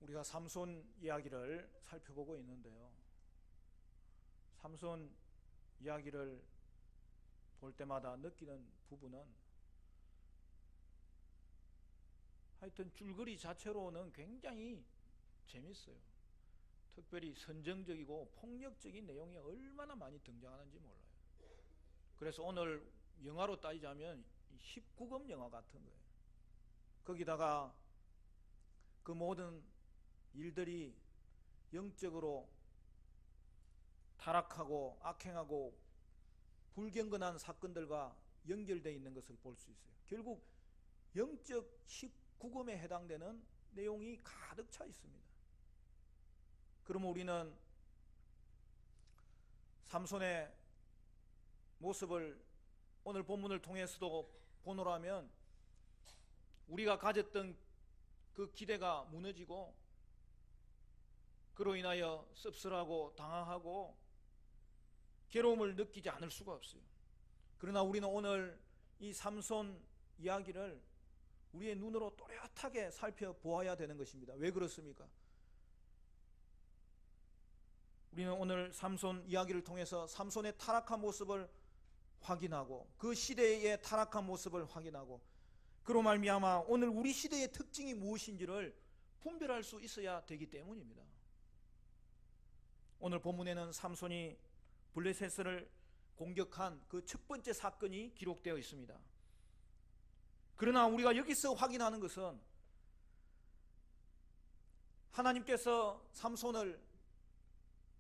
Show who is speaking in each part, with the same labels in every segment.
Speaker 1: 우리가 삼손 이야기를 살펴보고 있는데요. 삼손 이야기를 볼 때마다 느끼는 부분은 하여튼 줄거리 자체로는 굉장히 재밌어요. 특별히 선정적이고 폭력적인 내용이 얼마나 많이 등장하는지 몰라요. 그래서 오늘 영화로 따지자면 19금 영화 같은 거예요. 거기다가 그 모든 일들이 영적으로 타락하고 악행하고 불경건한 사건들과 연결되어 있는 것을 볼 수 있어요. 결국 영적 19금에 해당되는 내용이 가득 차 있습니다. 그러면 우리는 삼손의 모습을 오늘 본문을 통해서도 보노라면 우리가 가졌던 그 기대가 무너지고 그로 인하여 씁쓸하고 당황하고 괴로움을 느끼지 않을 수가 없어요. 그러나 우리는 오늘 이 삼손 이야기를 우리의 눈으로 또렷하게 살펴보아야 되는 것입니다. 왜 그렇습니까? 우리는 오늘 삼손 이야기를 통해서 삼손의 타락한 모습을 확인하고 그 시대의 타락한 모습을 확인하고 그로 말미암아 오늘 우리 시대의 특징이 무엇인지를 분별할 수 있어야 되기 때문입니다. 오늘 본문에는 삼손이 블레셋을 공격한 그 첫 번째 사건이 기록되어 있습니다. 그러나 우리가 여기서 확인하는 것은 하나님께서 삼손을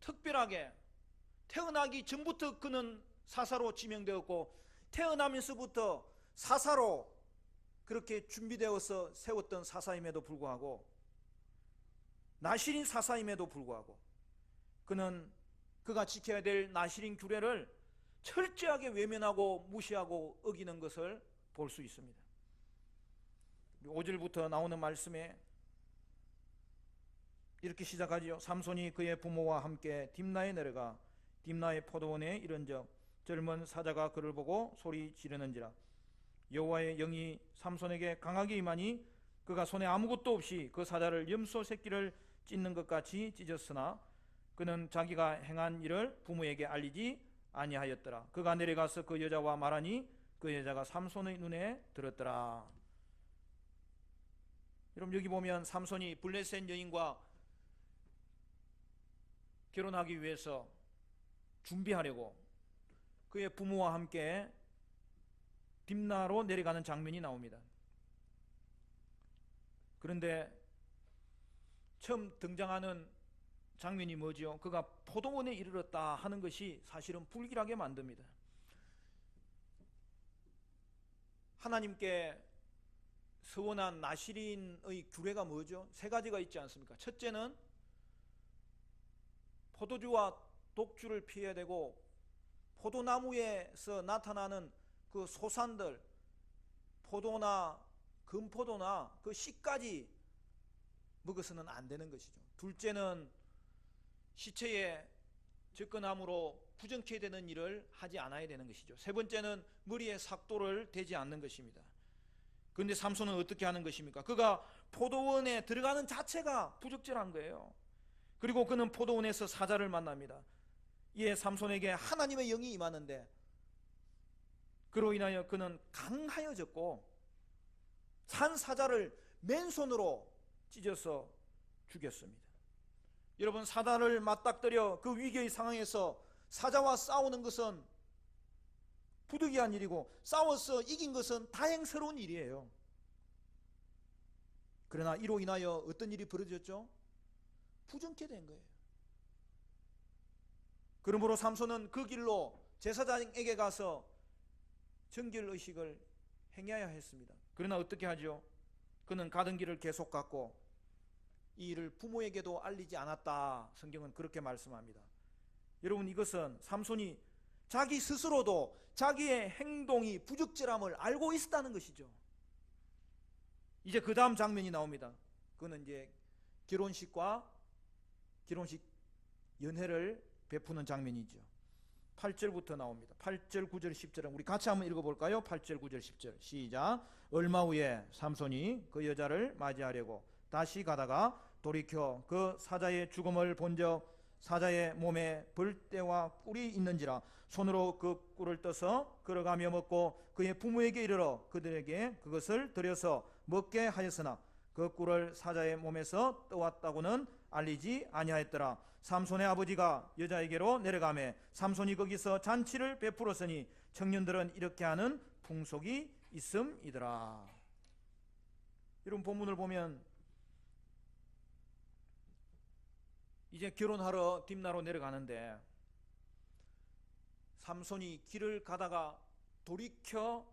Speaker 1: 특별하게 태어나기 전부터 그는 사사로 지명되었고 태어나면서부터 사사로 그렇게 준비되어서 세웠던 사사임에도 불구하고 나실인 사사임에도 불구하고 그는 그가 지켜야 될 나실인 규례를 철저하게 외면하고 무시하고 어기는 것을 볼 수 있습니다. 5절부터 나오는 말씀에 이렇게 시작하지요. 삼손이 그의 부모와 함께 딥나에 내려가 딥나의 포도원에 이른적 젊은 사자가 그를 보고 소리 지르는지라. 여호와의 영이 삼손에게 강하게 임하니 그가 손에 아무것도 없이 그 사자를 염소 새끼를 찢는 것 같이 찢었으나 그는 자기가 행한 일을 부모에게 알리지 아니하였더라. 그가 내려가서 그 여자와 말하니 그 여자가 삼손의 눈에 들었더라. 여러분 여기 보면 삼손이 블레셋 여인과 결혼하기 위해서 준비하려고 그의 부모와 함께 딥나로 내려가는 장면이 나옵니다. 그런데 처음 등장하는 장면이 뭐죠? 그가 포도원에 이르렀다 하는 것이 사실은 불길하게 만듭니다. 하나님께 서원한 나실인의 규례가 뭐죠? 세 가지가 있지 않습니까? 첫째는 포도주와 독주를 피해야 되고 포도나무에서 나타나는 그 소산들 포도나 금포도나 그 씨까지 먹어서는 안 되는 것이죠. 둘째는 시체에 접근함으로 부정케 되는 일을 하지 않아야 되는 것이죠. 세 번째는 머리에 삭도를 대지 않는 것입니다. 그런데 삼손은 어떻게 하는 것입니까? 그가 포도원에 들어가는 자체가 부적절한 거예요. 그리고 그는 포도원에서 사자를 만납니다. 이에 삼손에게 하나님의 영이 임하는데 그로 인하여 그는 강하여졌고 산 사자를 맨손으로 찢어서 죽였습니다. 여러분 사자를 맞닥뜨려 그 위기의 상황에서 사자와 싸우는 것은 부득이한 일이고 싸워서 이긴 것은 다행스러운 일이에요. 그러나 이로 인하여 어떤 일이 벌어졌죠? 부정케 된 거예요. 그러므로 삼손은 그 길로 제사장에게 가서 정결의식을 행해야 했습니다. 그러나 어떻게 하죠? 그는 가던 길을 계속 갔고 이 일을 부모에게도 알리지 않았다. 성경은 그렇게 말씀합니다. 여러분 이것은 삼손이 자기 스스로도 자기의 행동이 부적절함을 알고 있었다는 것이죠. 이제 그 다음 장면이 나옵니다. 그는 이제 결혼식 연회를 베푸는 장면이죠. 8절부터 나옵니다. 8절, 9절, 10절은 우리 같이 한번 읽어볼까요? 8절, 9절, 10절 시작. 얼마 후에 삼손이 그 여자를 맞이하려고 다시 가다가 돌이켜 그 사자의 죽음을 본적 사자의 몸에 벌떼와 꿀이 있는지라 손으로 그 꿀을 떠서 걸어가며 먹고 그의 부모에게 이르러 그들에게 그것을 들여서 먹게 하였으나 그 꿀을 사자의 몸에서 떠왔다고는 알리지 아니하였더라. 삼손의 아버지가 여자에게로 내려가매 삼손이 거기서 잔치를 베풀었으니 청년들은 이렇게 하는 풍속이 있음이더라. 이런 본문을 보면 이제 결혼하러 딥나로 내려가는데 삼손이 길을 가다가 돌이켜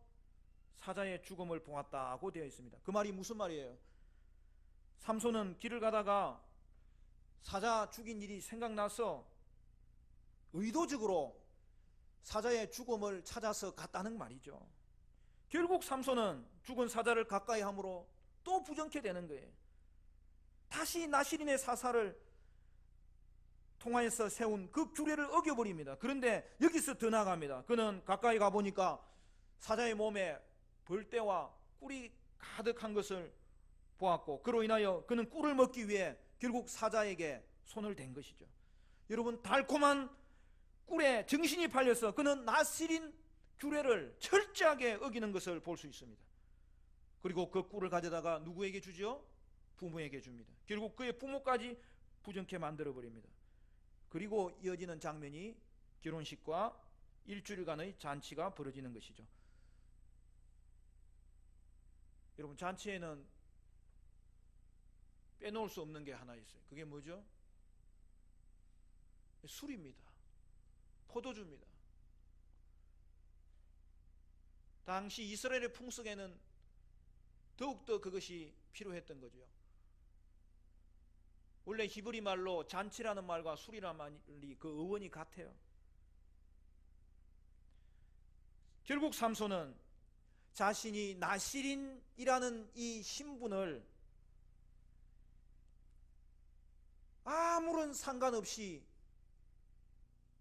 Speaker 1: 사자의 죽음을 보았다고 되어 있습니다. 그 말이 무슨 말이에요? 삼손은 길을 가다가 사자 죽인 일이 생각나서 의도적으로 사자의 죽음을 찾아서 갔다는 말이죠. 결국 삼손은 죽은 사자를 가까이 함으로 또 부정케 되는 거예요. 다시 나시린의 사사를 통하여서 세운 그 규례를 어겨버립니다. 그런데 여기서 더 나아갑니다. 그는 가까이 가보니까 사자의 몸에 벌떼와 꿀이 가득한 것을 보았고 그로 인하여 그는 꿀을 먹기 위해 결국 사자에게 손을 댄 것이죠. 여러분, 달콤한 꿀에 정신이 팔려서 그는 나시린 규례를 철저하게 어기는 것을 볼 수 있습니다. 그리고 그 꿀을 가져다가 누구에게 주죠? 부모에게 줍니다. 결국 그의 부모까지 부정케 만들어버립니다. 그리고 이어지는 장면이 결혼식과 일주일간의 잔치가 벌어지는 것이죠. 여러분, 잔치에는 빼놓을 수 없는 게 하나 있어요. 그게 뭐죠? 술입니다. 포도주입니다. 당시 이스라엘의 풍속에는 더욱더 그것이 필요했던 거죠. 원래 히브리 말로 잔치라는 말과 술이라는 말이 그 어원이 같아요. 결국 삼손은 자신이 나시린이라는 이 신분을 아무런 상관없이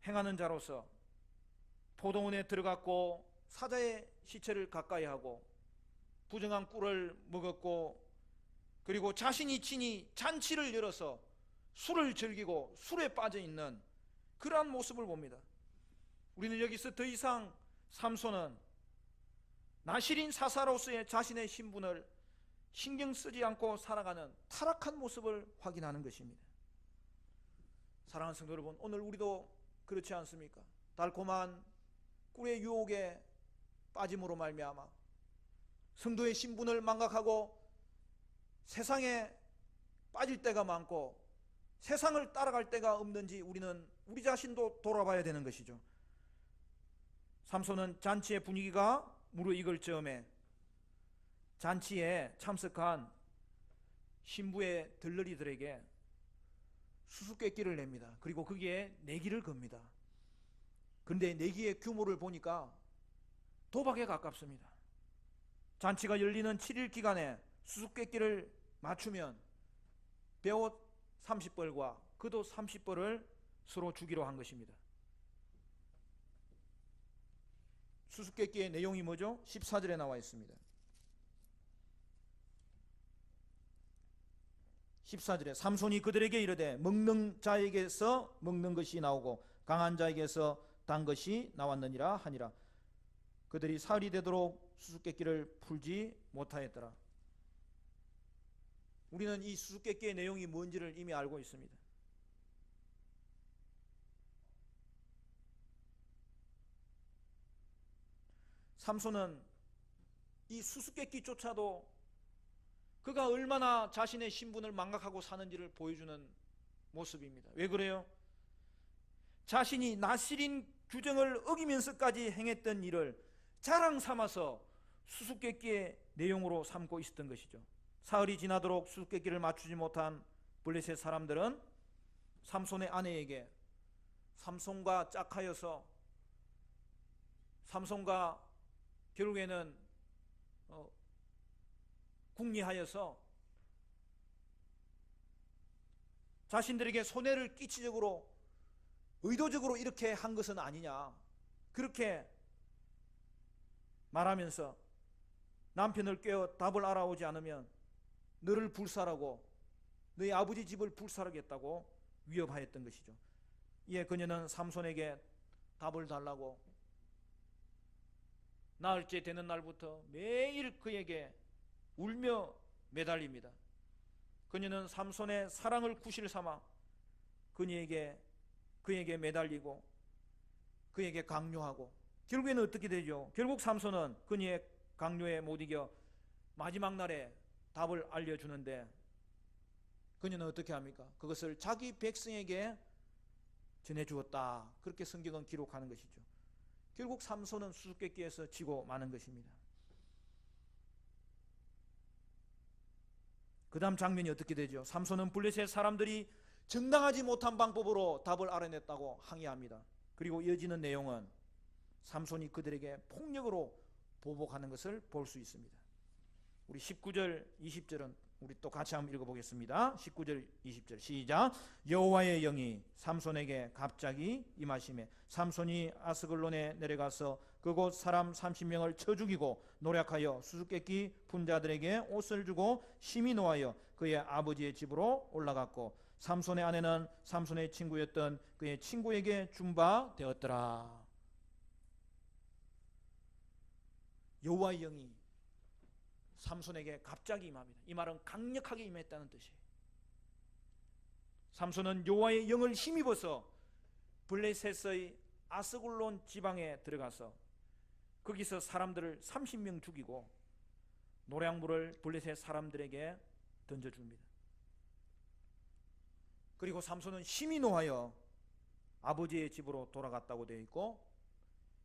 Speaker 1: 행하는 자로서 포도원에 들어갔고 사자의 시체를 가까이 하고 부정한 꿀을 먹었고 그리고 자신이 친히 잔치를 열어서 술을 즐기고 술에 빠져 있는 그러한 모습을 봅니다. 우리는 여기서 더 이상 삼손은 나시린 사사로서의 자신의 신분을 신경 쓰지 않고 살아가는 타락한 모습을 확인하는 것입니다. 사랑하는 성도 여러분, 오늘 우리도 그렇지 않습니까? 달콤한 꿀의 유혹에 빠짐으로 말미암아 성도의 신분을 망각하고 세상에 빠질 때가 많고 세상을 따라갈 때가 없는지 우리는 우리 자신도 돌아봐야 되는 것이죠. 삼손은 잔치의 분위기가 무르익을 즈음에 잔치에 참석한 신부의 들러리들에게 수수께끼를 냅니다. 그리고 거기에 내기를 겁니다. 그런데 내기의 규모를 보니까 도박에 가깝습니다. 잔치가 열리는 7일 기간에 수수께끼를 맞추면 배옷 30벌과 겉옷 30벌을 서로 주기로 한 것입니다. 수수께끼의 내용이 뭐죠? 14절에 나와 있습니다. 14절에 삼손이 그들에게 이르되 먹는 자에게서 먹는 것이 나오고 강한 자에게서 단 것이 나왔느니라 하니라. 그들이 사흘이 되도록 수수께끼를 풀지 못하였더라. 우리는 이 수수께끼의 내용이 뭔지를 이미 알고 있습니다. 삼손은 이 수수께끼조차도 그가 얼마나 자신의 신분을 망각하고 사는지를 보여주는 모습입니다. 왜 그래요? 자신이 나시린 규정을 어기면서까지 행했던 일을 자랑 삼아서 수수께끼의 내용으로 삼고 있었던 것이죠. 사흘이 지나도록 수수께끼를 맞추지 못한 블레셋 사람들은 삼손의 아내에게 삼손과 짝하여서 삼손과 결국에는 궁리하여서 자신들에게 손해를 끼치적으로 의도적으로 이렇게 한 것은 아니냐, 그렇게 말하면서 남편을 깨어 답을 알아오지 않으면 너를 불살하고 너희 아버지 집을 불살하겠다고 위협하였던 것이죠. 이에 그녀는 삼손에게 답을 달라고 나흘째 되는 날부터 매일 그에게 울며 매달립니다. 그녀는 삼손의 사랑을 구실 삼아 그에게 매달리고 그에게 강요하고, 결국에는 어떻게 되죠? 결국 삼손은 그녀의 강요에 못 이겨 마지막 날에 답을 알려주는데, 그녀는 어떻게 합니까? 그것을 자기 백성에게 전해주었다, 그렇게 성경은 기록하는 것이죠. 결국 삼손은 수수께끼에서 지고 마는 것입니다. 그 다음 장면이 어떻게 되죠? 삼손은 블레셋 사람들이 정당하지 못한 방법으로 답을 알아냈다고 항의합니다. 그리고 이어지는 내용은 삼손이 그들에게 폭력으로 보복하는 것을 볼 수 있습니다. 우리 19절 20절은 우리 또 같이 한번 읽어보겠습니다. 19절 20절 시작. 여호와의 영이 삼손에게 갑자기 임하시매 삼손이 아스글론에 내려가서 그곳 사람 30명을 쳐 죽이고 노략하여 수수께끼 분자들에게 옷을 주고 심히 노하여 그의 아버지의 집으로 올라갔고, 삼손의 아내는 삼손의 친구였던 그의 친구에게 준 바 되었더라. 여호와의 영이 삼손에게 갑자기 임합니다. 이 말은 강력하게 임했다는 뜻이에요. 삼손은 여호와의 영을 힘입어서 블레셋의 아스글론 지방에 들어가서 거기서 사람들을 30명 죽이고 노략물을 블레셋 사람들에게 던져줍니다. 그리고 삼손은 심히 노하여 아버지의 집으로 돌아갔다고 되어 있고,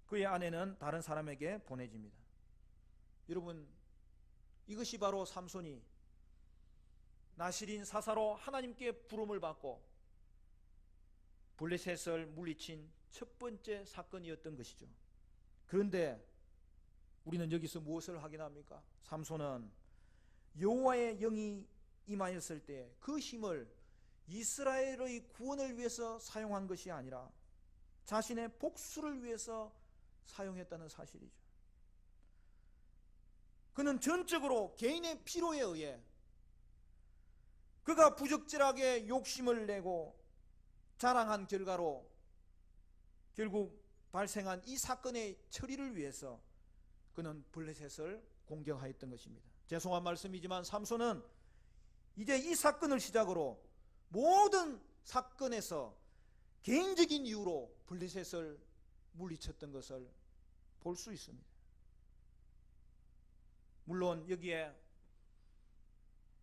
Speaker 1: 그의 아내는 다른 사람에게 보내집니다. 여러분, 이것이 바로 삼손이 나실인 사사로 하나님께 부름을 받고 블레셋을 물리친 첫 번째 사건이었던 것이죠. 그런데 우리는 여기서 무엇을 확인합니까? 삼손은 여호와의 영이 임하였을 때 그 힘을 이스라엘의 구원을 위해서 사용한 것이 아니라 자신의 복수를 위해서 사용했다는 사실이죠. 그는 전적으로 개인의 필요에 의해 그가 부적절하게 욕심을 내고 자랑한 결과로 결국 발생한 이 사건의 처리를 위해서 그는 블레셋을 공격하였던 것입니다. 죄송한 말씀이지만 삼손은 이제 이 사건을 시작으로 모든 사건에서 개인적인 이유로 블레셋을 물리쳤던 것을 볼 수 있습니다. 물론 여기에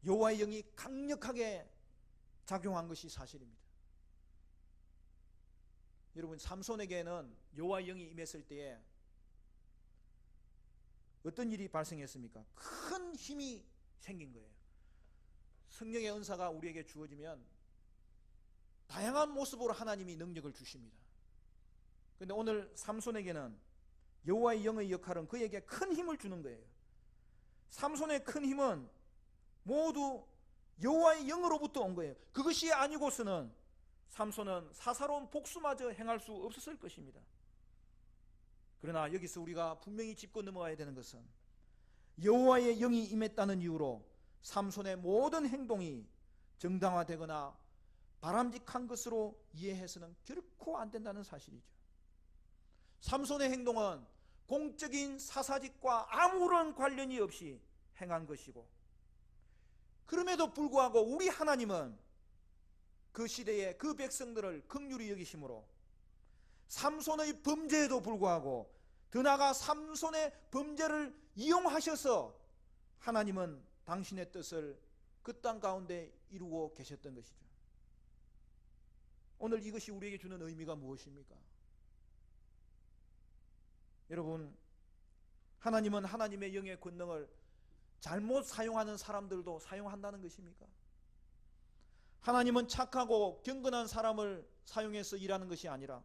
Speaker 1: 여호와의 영이 강력하게 작용한 것이 사실입니다. 여러분, 삼손에게는 여호와의 영이 임했을 때에 어떤 일이 발생했습니까? 큰 힘이 생긴 거예요. 성령의 은사가 우리에게 주어지면 다양한 모습으로 하나님이 능력을 주십니다. 그런데 오늘 삼손에게는 여호와의 영의 역할은 그에게 큰 힘을 주는 거예요. 삼손의 큰 힘은 모두 여호와의 영으로부터 온 거예요. 그것이 아니고서는 삼손은 사사로운 복수마저 행할 수 없었을 것입니다. 그러나 여기서 우리가 분명히 짚고 넘어가야 되는 것은 여호와의 영이 임했다는 이유로 삼손의 모든 행동이 정당화되거나 바람직한 것으로 이해해서는 결코 안 된다는 사실이죠. 삼손의 행동은 공적인 사사직과 아무런 관련이 없이 행한 것이고, 그럼에도 불구하고 우리 하나님은 그 시대의 그 백성들을 긍휼히 여기심으로 삼손의 범죄에도 불구하고 더 나아가 삼손의 범죄를 이용하셔서 하나님은 당신의 뜻을 그 땅 가운데 이루고 계셨던 것이죠. 오늘 이것이 우리에게 주는 의미가 무엇입니까? 여러분, 하나님은 하나님의 영의 권능을 잘못 사용하는 사람들도 사용한다는 것입니까? 하나님은 착하고 경건한 사람을 사용해서 일하는 것이 아니라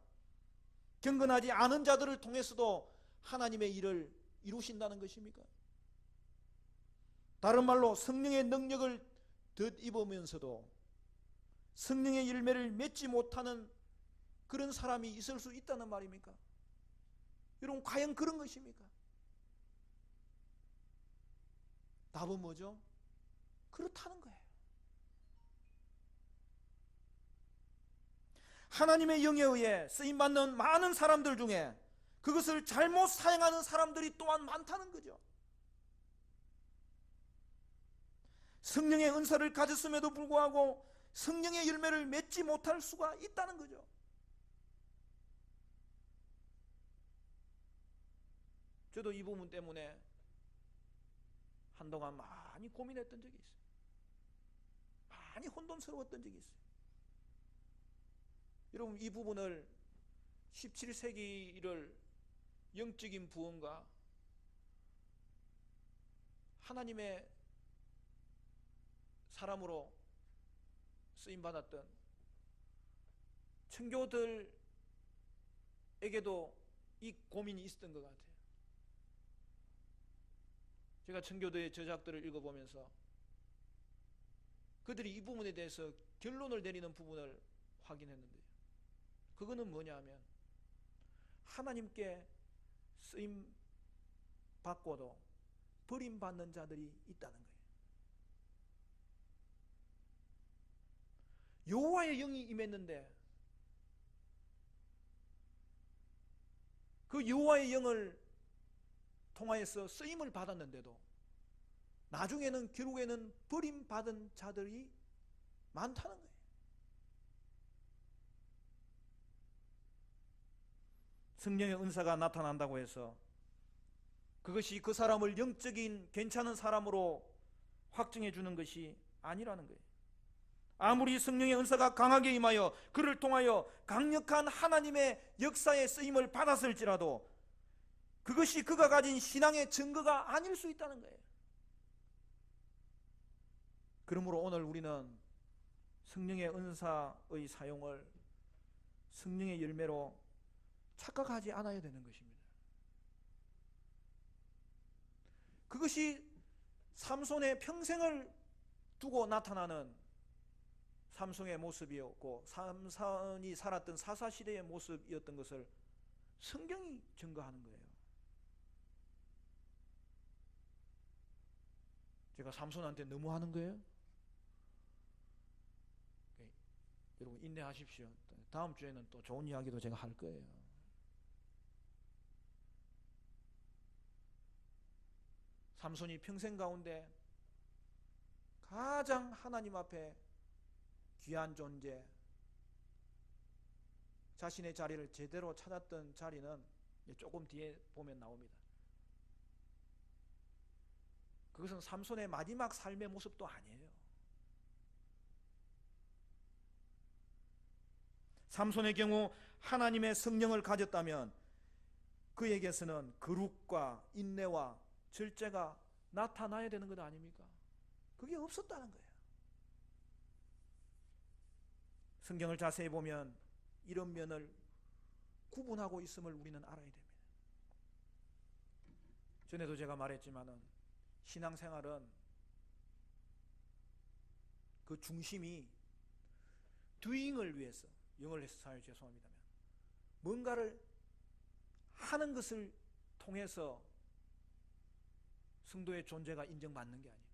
Speaker 1: 경건하지 않은 자들을 통해서도 하나님의 일을 이루신다는 것입니까? 다른 말로 성령의 능력을 덧입으면서도 성령의 열매를 맺지 못하는 그런 사람이 있을 수 있다는 말입니까? 여러분, 과연 그런 것입니까? 답은 뭐죠? 그렇다는 거예요. 하나님의 영에 의해 쓰임받는 많은 사람들 중에 그것을 잘못 사용하는 사람들이 또한 많다는 거죠. 성령의 은사를 가졌음에도 불구하고 성령의 열매를 맺지 못할 수가 있다는 거죠. 저도 이 부분 때문에 한동안 많이 고민했던 적이 있어요. 많이 혼돈스러웠던 적이 있어요. 여러분, 이 부분을 17세기를 영적인 부흥과 하나님의 사람으로 쓰임받았던 청교들에게도 이 고민이 있었던 것 같아요. 제가 청교도의 저작들을 읽어보면서 그들이 이 부분에 대해서 결론을 내리는 부분을 확인했는데요. 그거는 뭐냐 하면 하나님께 쓰임 받고도 버림받는 자들이 있다는 거예요. 여호와의 영이 임했는데 그 여호와의 영을 통하여서 쓰임을 받았는데도 나중에는 결국에는 버림받은 자들이 많다는 거예요. 성령의 은사가 나타난다고 해서 그것이 그 사람을 영적인 괜찮은 사람으로 확증해 주는 것이 아니라는 거예요. 아무리 성령의 은사가 강하게 임하여 그를 통하여 강력한 하나님의 역사의 쓰임을 받았을지라도 그것이 그가 가진 신앙의 증거가 아닐 수 있다는 거예요. 그러므로 오늘 우리는 성령의 은사의 사용을 성령의 열매로 착각하지 않아야 되는 것입니다. 그것이 삼손의 평생을 두고 나타나는 삼손의 모습이었고 삼손이 살았던 사사시대의 모습이었던 것을 성경이 증거하는 거예요. 제가 삼손한테 너무 하는 거예요? 여러분 인내하십시오. 다음 주에는 또 좋은 이야기도 제가 할 거예요. 삼손이 평생 가운데 가장 하나님 앞에 귀한 존재, 자신의 자리를 제대로 찾았던 자리는 조금 뒤에 보면 나옵니다. 그것은 삼손의 마지막 삶의 모습도 아니에요. 삼손의 경우 하나님의 성령을 가졌다면 그에게서는 거룩과 인내와 절제가 나타나야 되는 것 아닙니까? 그게 없었다는 거예요. 성경을 자세히 보면 이런 면을 구분하고 있음을 우리는 알아야 됩니다. 전에도 제가 말했지만은 신앙생활은 그 중심이 doing을 위해서, 영어를 해서 사요 죄송합니다만, 뭔가를 하는 것을 통해서 성도의 존재가 인정받는 게 아니에요.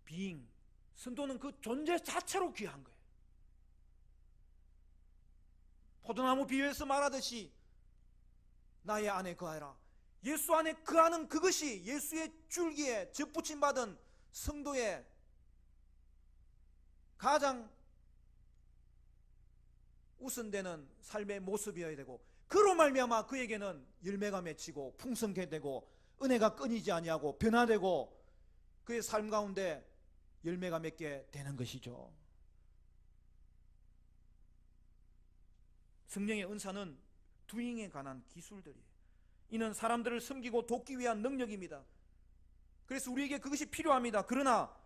Speaker 1: being, 성도는 그 존재 자체로 귀한 거예요. 포도나무 비유에서 말하듯이 나의 안에 거하라. 예수 안에 거하는 그것이 예수의 줄기에 접붙임 받은 성도의 가장 우선되는 삶의 모습이어야 되고, 그로 말미암아 그에게는 열매가 맺히고 풍성케 되고 은혜가 끊이지 아니하고 변화되고 그의 삶 가운데 열매가 맺게 되는 것이죠. 성령의 은사는 doing에 관한 기술들이에요. 이는 사람들을 섬기고 돕기 위한 능력입니다. 그래서 우리에게 그것이 필요합니다. 그러나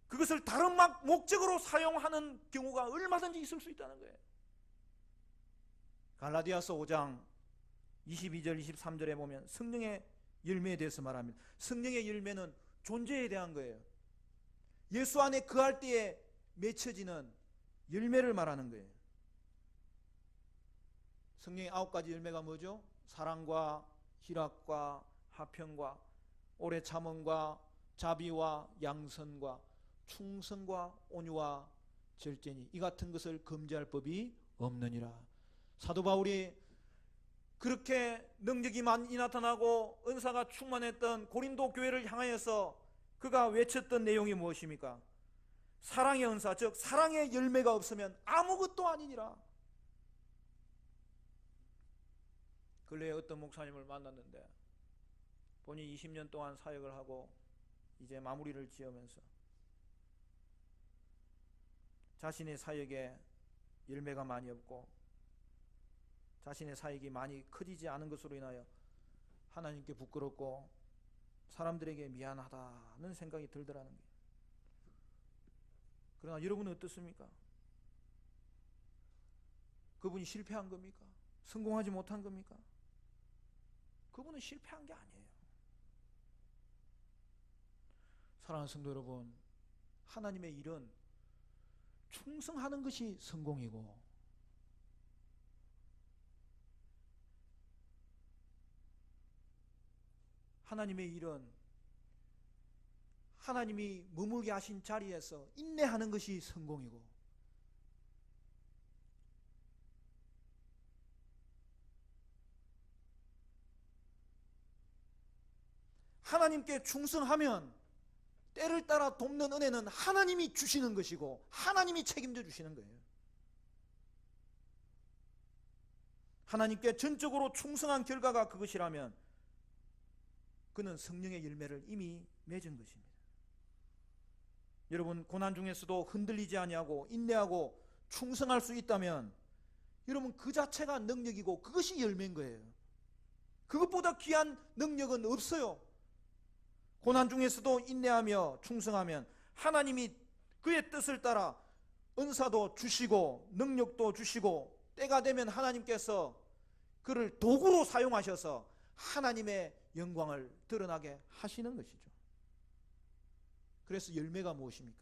Speaker 1: 그것을 다른 목적으로 사용하는 경우가 얼마든지 있을 수 있다는 거예요. 갈라디아서 5장 22절 23절에 보면 성령의 열매에 대해서 말합니다. 성령의 열매는 존재에 대한 거예요. 예수 안에 거할 때에 맺혀지는 열매를 말하는 거예요. 성령의 9가지 열매가 뭐죠? 사랑과 희락과 화평과 오래 참음과 자비와 양선과 충성과 온유와 절제니 이 같은 것을 금지할 법이 없느니라. 사도 바울이 그렇게 능력이 많이 나타나고 은사가 충만했던 고린도 교회를 향하여서 그가 외쳤던 내용이 무엇입니까? 사랑의 은사, 즉 사랑의 열매가 없으면 아무것도 아니니라. 근래에 어떤 목사님을 만났는데 본인이 20년 동안 사역을 하고 이제 마무리를 지으면서 자신의 사역에 열매가 많이 없고 자신의 사역이 많이 커지지 않은 것으로 인하여 하나님께 부끄럽고 사람들에게 미안하다는 생각이 들더라는 거예요. 그러나 여러분은 어떻습니까? 그분이 실패한 겁니까? 성공하지 못한 겁니까? 그분은 실패한 게 아니에요. 사랑하는 성도 여러분, 하나님의 일은 충성하는 것이 성공이고 하나님의 일은 하나님이 머물게 하신 자리에서 인내하는 것이 성공이고 하나님께 충성하면 때를 따라 돕는 은혜는 하나님이 주시는 것이고 하나님이 책임져 주시는 거예요. 하나님께 전적으로 충성한 결과가 그것이라면 그는 성령의 열매를 이미 맺은 것입니다. 여러분, 고난 중에서도 흔들리지 아니하고 인내하고 충성할 수 있다면 여러분 그 자체가 능력이고 그것이 열매인 거예요. 그것보다 귀한 능력은 없어요. 고난 중에서도 인내하며 충성하면 하나님이 그의 뜻을 따라 은사도 주시고 능력도 주시고 때가 되면 하나님께서 그를 도구로 사용하셔서 하나님의 영광을 드러나게 하시는 것이죠. 그래서 열매가 무엇입니까?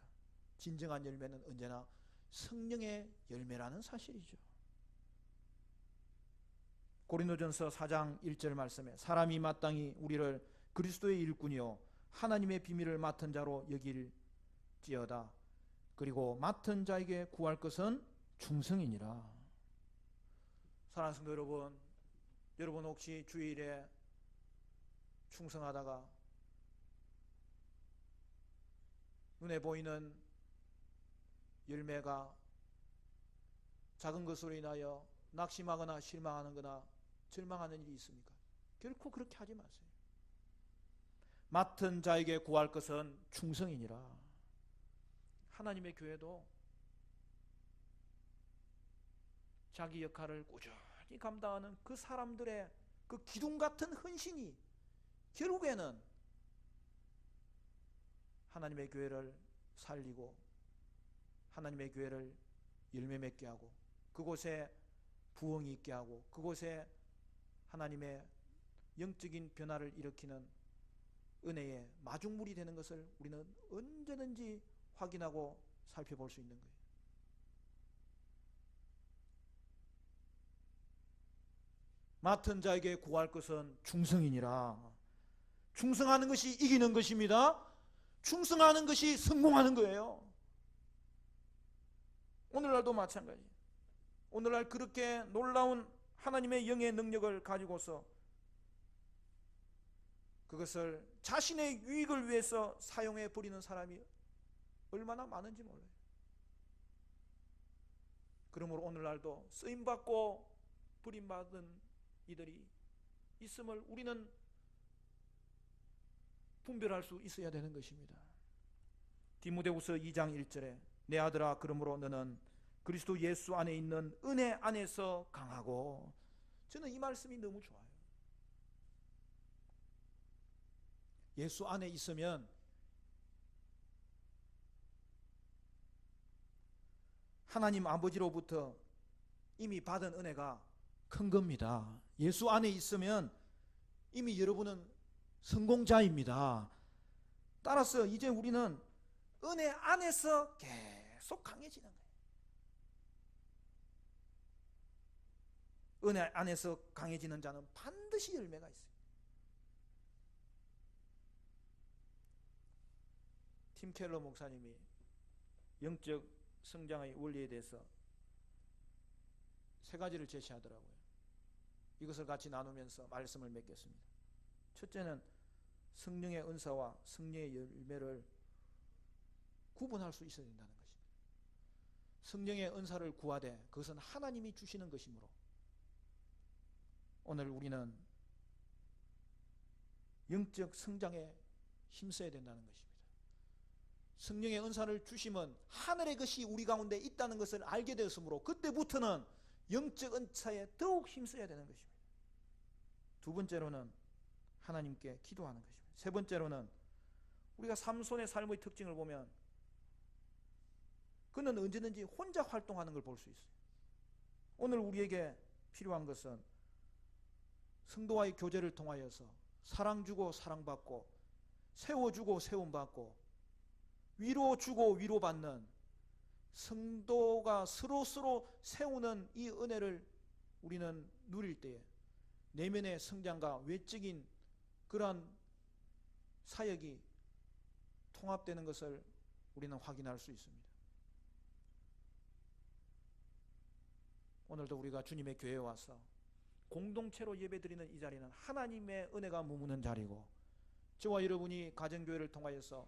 Speaker 1: 진정한 열매는 언제나 성령의 열매라는 사실이죠. 고린도전서 4장 1절 말씀에 사람이 마땅히 우리를 그리스도의 일꾼이요 하나님의 비밀을 맡은 자로 여길지어다. 그리고 맡은 자에게 구할 것은 충성이니라. 사랑하는 성도 여러분, 여러분 혹시 주일에 충성하다가 눈에 보이는 열매가 작은 것으로 인하여 낙심하거나 실망하는 거나 절망하는 일이 있습니까? 결코 그렇게 하지 마세요. 맡은 자에게 구할 것은 충성이니라. 하나님의 교회도 자기 역할을 꾸준히 감당하는 그 사람들의 그 기둥 같은 헌신이 결국에는 하나님의 교회를 살리고 하나님의 교회를 열매 맺게 하고 그곳에 부흥이 있게 하고 그곳에 하나님의 영적인 변화를 일으키는 은혜의 마중물이 되는 것을 우리는 언제든지 확인하고 살펴볼 수 있는 거예요. 맡은 자에게 구할 것은 충성이니라. 충성하는 것이 이기는 것입니다. 충성하는 것이 성공하는 거예요. 오늘날도 마찬가지. 오늘날 그렇게 놀라운 하나님의 영의 능력을 가지고서 그것을 자신의 유익을 위해서 사용해 버리는 사람이 얼마나 많은지 몰라요. 그러므로 오늘날도 쓰임받고 부림받은 이들이 있음을 우리는 분별할 수 있어야 되는 것입니다. 디모데후서 2장 1절에 내 아들아 그러므로 너는 그리스도 예수 안에 있는 은혜 안에서 강하고, 저는 이 말씀이 너무 좋아요. 예수 안에 있으면 하나님 아버지로부터 이미 받은 은혜가 큰 겁니다. 예수 안에 있으면 이미 여러분은 성공자입니다. 따라서 이제 우리는 은혜 안에서 계속 강해지는 거예요. 은혜 안에서 강해지는 자는 반드시 열매가 있어요. 팀 켈러 목사님이 영적 성장의 원리에 대해서 세 가지를 제시하더라고요. 이것을 같이 나누면서 말씀을 맺겠습니다. 첫째는 성령의 은사와 성령의 열매를 구분할 수 있어야 된다는 것입니다. 성령의 은사를 구하되 그것은 하나님이 주시는 것이므로 오늘 우리는 영적 성장에 힘써야 된다는 것입니다. 성령의 은사를 주시면 하늘의 것이 우리 가운데 있다는 것을 알게 되었으므로 그때부터는 영적 은사에 더욱 힘써야 되는 것입니다. 두 번째로는 하나님께 기도하는 것입니다. 세 번째로는 우리가 삼손의 삶의 특징을 보면 그는 언제든지 혼자 활동하는 걸 볼 수 있어요. 오늘 우리에게 필요한 것은 성도와의 교제를 통하여서 사랑 주고 사랑받고 세워주고 세움받고 위로주고 위로받는 성도가 서로 세우는 이 은혜를 우리는 누릴 때에 내면의 성장과 외적인 그러한 사역이 통합되는 것을 우리는 확인할 수 있습니다. 오늘도 우리가 주님의 교회에 와서 공동체로 예배드리는 이 자리는 하나님의 은혜가 머무는 자리고, 저와 여러분이 가정교회를 통하여서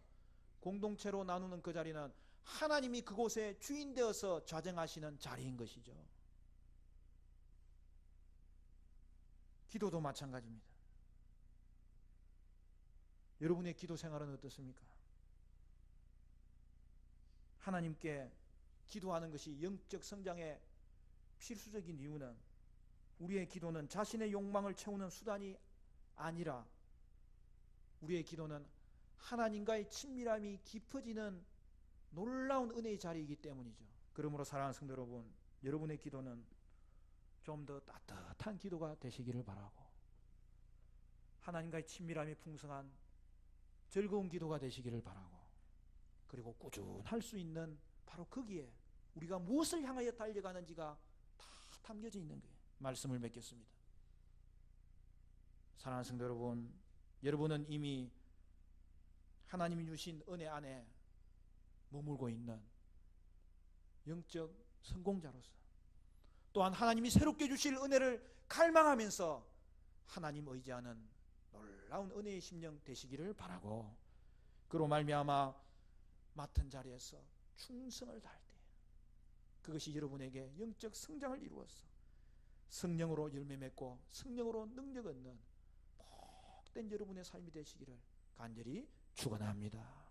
Speaker 1: 공동체로 나누는 그 자리는 하나님이 그곳에 주인 되어서 좌정하시는 자리인 것이죠. 기도도 마찬가지입니다. 여러분의 기도 생활은 어떻습니까? 하나님께 기도하는 것이 영적 성장의 필수적인 이유는 우리의 기도는 자신의 욕망을 채우는 수단이 아니라 우리의 기도는 하나님과의 친밀함이 깊어지는 놀라운 은혜의 자리이기 때문이죠. 그러므로 사랑하는 성도 여러분, 여러분의 기도는 좀 더 따뜻한 기도가 되시기를 바라고, 하나님과의 친밀함이 풍성한 즐거운 기도가 되시기를 바라고, 그리고 꾸준할 수 있는 바로 거기에 우리가 무엇을 향하여 달려가는지가 다 담겨져 있는 거예요. 말씀을 맺겠습니다. 사랑하는 성도 여러분, 여러분은 이미 하나님이 주신 은혜 안에 머물고 있는 영적 성공자로서, 또한 하나님이 새롭게 주실 은혜를 갈망하면서 하나님 의지하는 놀라운 은혜의 심령 되시기를 바라고, 그로 말미암아 맡은 자리에서 충성을 다할 때 그것이 여러분에게 영적 성장을 이루어서 성령으로 열매 맺고 성령으로 능력 얻는 복된 여러분의 삶이 되시기를 간절히 축원합니다.